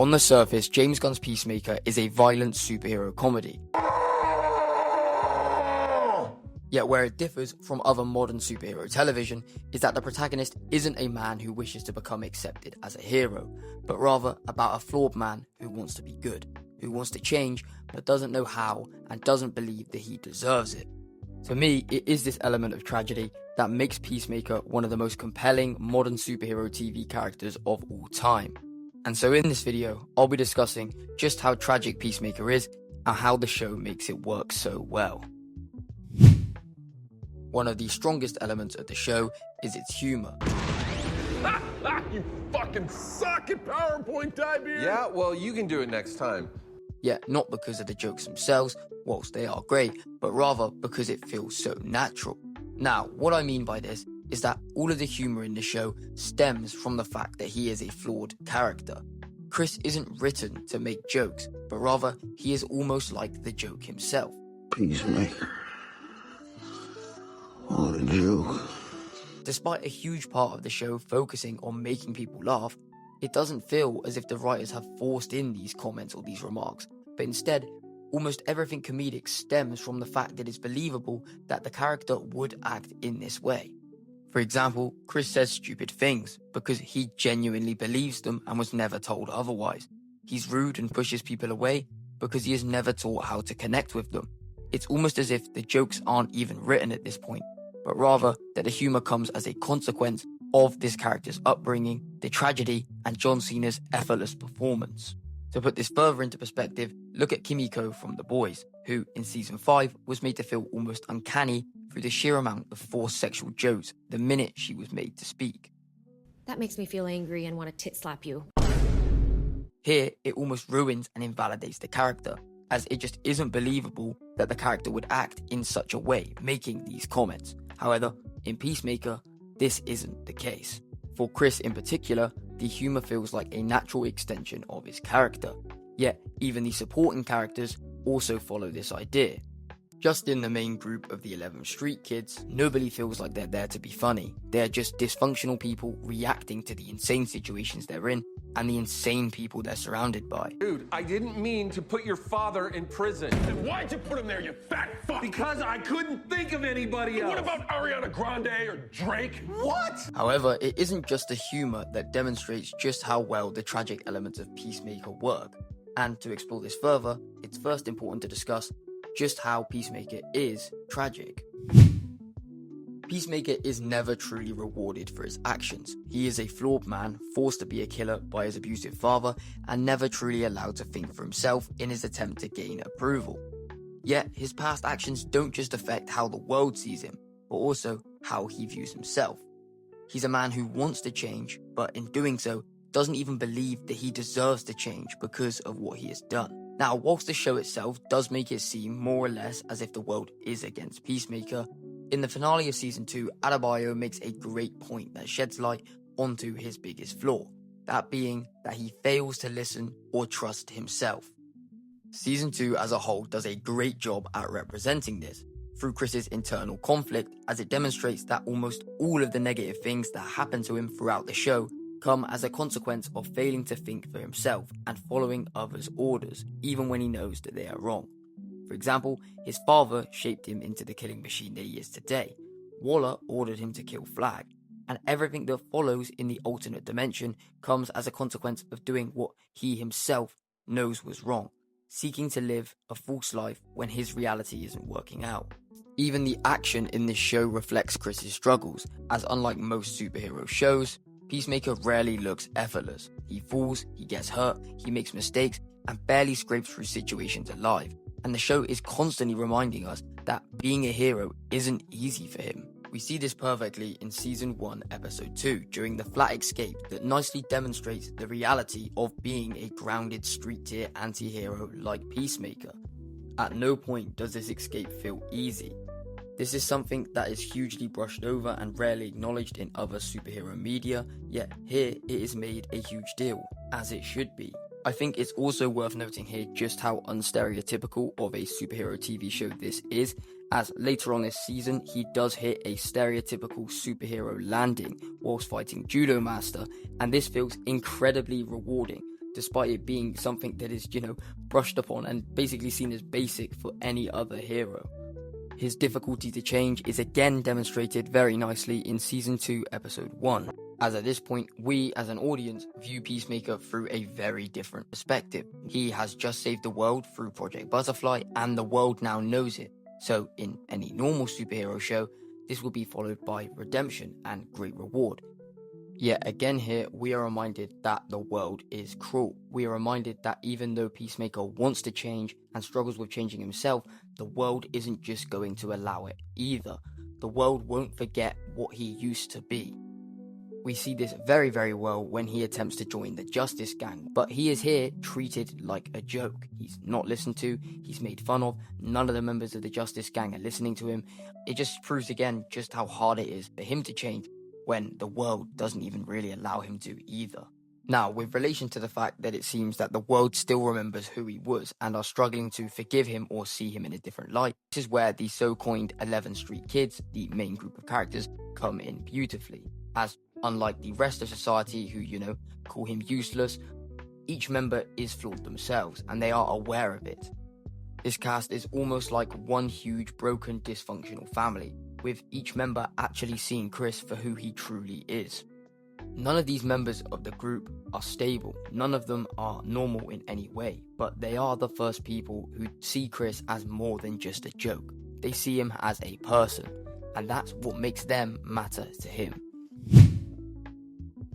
On the surface, James Gunn's Peacemaker is a violent superhero comedy. Yet where it differs from other modern superhero television is that the protagonist isn't a man who wishes to become accepted as a hero, but rather about a flawed man who wants to be good, who wants to change but doesn't know how and doesn't believe that he deserves it. To me, it is this element of tragedy that makes Peacemaker one of the most compelling modern superhero TV characters of all time. And so in this video, I'll be discussing just how tragic Peacemaker is and how the show makes it work so well. One of the strongest elements of the show is its humour. You fucking suck at PowerPoint, Tybeard! Yeah, well, you can do it next time. Yet not because of the jokes themselves, whilst they are great, but rather because it feels so natural. Now, what I mean by this is that all of the humour in the show stems from the fact that he is a flawed character. Chris isn't written to make jokes, but rather he is almost like the joke himself. Peacemaker. What a joke. Despite a huge part of the show focusing on making people laugh, it doesn't feel as if the writers have forced in these comments or these remarks, but instead, almost everything comedic stems from the fact that it's believable that the character would act in this way. For example, Chris says stupid things because he genuinely believes them and was never told otherwise. He's rude and pushes people away because he is never taught how to connect with them. It's almost as if the jokes aren't even written at this point, but rather that the humour comes as a consequence of this character's upbringing, the tragedy, and John Cena's effortless performance. To put this further into perspective, look at Kimiko from The Boys, who, in Season 5, was made to feel almost uncanny through the sheer amount of forced sexual jokes the minute she was made to speak. That makes me feel angry and want to tit slap you. Here, it almost ruins and invalidates the character, as it just isn't believable that the character would act in such a way, making these comments. However, in Peacemaker, this isn't the case. For Chris in particular, the humour feels like a natural extension of his character, yet even the supporting characters also follow this idea. Just in the main group of the 11th Street kids, nobody feels like they're there to be funny. They're just dysfunctional people reacting to the insane situations they're in and the insane people they're surrounded by. Dude, I didn't mean to put your father in prison. Then why'd you put him there, you fat fuck? Because I couldn't think of anybody else. What about Ariana Grande or Drake? What? However, it isn't just the humour that demonstrates just how well the tragic elements of Peacemaker work. And to explore this further, it's first important to discuss just how Peacemaker is tragic. Peacemaker is never truly rewarded for his actions. He is a flawed man, forced to be a killer by his abusive father, and never truly allowed to think for himself in his attempt to gain approval. Yet, his past actions don't just affect how the world sees him, but also how he views himself. He's a man who wants to change, but in doing so, doesn't even believe that he deserves to change because of what he has done. Now, whilst the show itself does make it seem more or less as if the world is against Peacemaker, in the finale of Season 2, Adebayo makes a great point that sheds light onto his biggest flaw, that being that he fails to listen or trust himself. Season 2 as a whole does a great job at representing this, through Chris's internal conflict, as it demonstrates that almost all of the negative things that happen to him throughout the show come as a consequence of failing to think for himself and following others' orders, even when he knows that they are wrong. For example, his father shaped him into the killing machine that he is today. Waller ordered him to kill Flag, and everything that follows in the alternate dimension comes as a consequence of doing what he himself knows was wrong, seeking to live a false life when his reality isn't working out. Even the action in this show reflects Chris's struggles, as unlike most superhero shows, Peacemaker rarely looks effortless. He falls, he gets hurt, he makes mistakes, and barely scrapes through situations alive. And the show is constantly reminding us that being a hero isn't easy for him. We see this perfectly in Season 1, Episode 2, during the flat escape that nicely demonstrates the reality of being a grounded street-tier anti-hero like Peacemaker. At no point does this escape feel easy. This is something that is hugely brushed over and rarely acknowledged in other superhero media, yet here it is made a huge deal, as it should be. I think it's also worth noting here just how unstereotypical of a superhero TV show this is, as later on this season he does hit a stereotypical superhero landing whilst fighting Judo Master, and this feels incredibly rewarding despite it being something that is, brushed upon and basically seen as basic for any other hero. His difficulty to change is again demonstrated very nicely in Season 2, Episode 1, as at this point, we as an audience view Peacemaker through a very different perspective. He has just saved the world through Project Butterfly, and the world now knows it. So in any normal superhero show, this will be followed by redemption and great reward. Yet again here, we are reminded that the world is cruel. We are reminded that even though Peacemaker wants to change and struggles with changing himself, the world isn't just going to allow it either. The world won't forget what he used to be. We see this very, very well when he attempts to join the Justice Gang, but he is here treated like a joke. He's not listened to, he's made fun of, none of the members of the Justice Gang are listening to him. It just proves again just how hard it is for him to change when the world doesn't even really allow him to either. Now, with relation to the fact that it seems that the world still remembers who he was and are struggling to forgive him or see him in a different light, this is where the so-coined 11th Street Kids, the main group of characters, come in beautifully. As unlike the rest of society who, call him useless, each member is flawed themselves and they are aware of it. This cast is almost like one huge broken dysfunctional family, with each member actually seeing Chris for who he truly is. None of these members of the group are stable, none of them are normal in any way, but they are the first people who see Chris as more than just a joke. They see him as a person, and that's what makes them matter to him.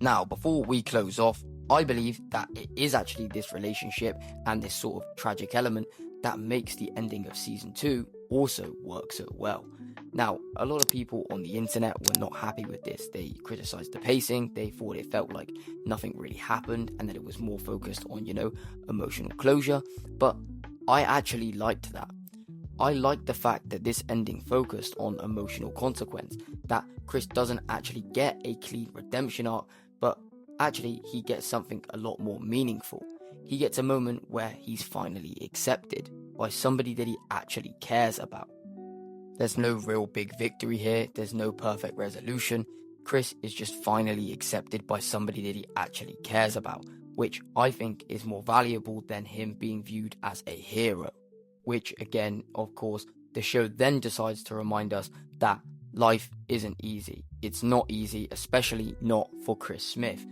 Now, before we close off, I believe that it is actually this relationship and this sort of tragic element that makes the ending of Season 2 also work so well. Now, a lot of people on the internet were not happy with this. They criticized the pacing, they thought it felt like nothing really happened and that it was more focused on, emotional closure, but I actually liked that. I like the fact that this ending focused on emotional consequence, that Chris doesn't actually get a clean redemption arc, but actually he gets something a lot more meaningful. He gets a moment where he's finally accepted by somebody that he actually cares about. There's no real big victory here, there's no perfect resolution. Chris is just finally accepted by somebody that he actually cares about, which I think is more valuable than him being viewed as a hero. Which again, of course, the show then decides to remind us that life isn't easy. It's not easy, especially not for Chris Smith.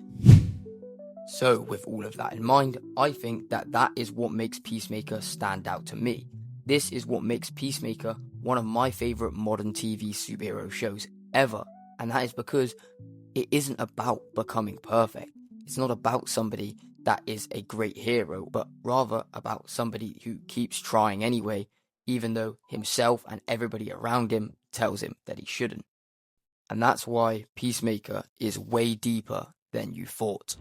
So with all of that in mind, I think that is what makes Peacemaker stand out to me. This is what makes Peacemaker one of my favourite modern TV superhero shows ever. And that is because it isn't about becoming perfect. It's not about somebody that is a great hero, but rather about somebody who keeps trying anyway, even though himself and everybody around him tells him that he shouldn't. And that's why Peacemaker is way deeper than you thought.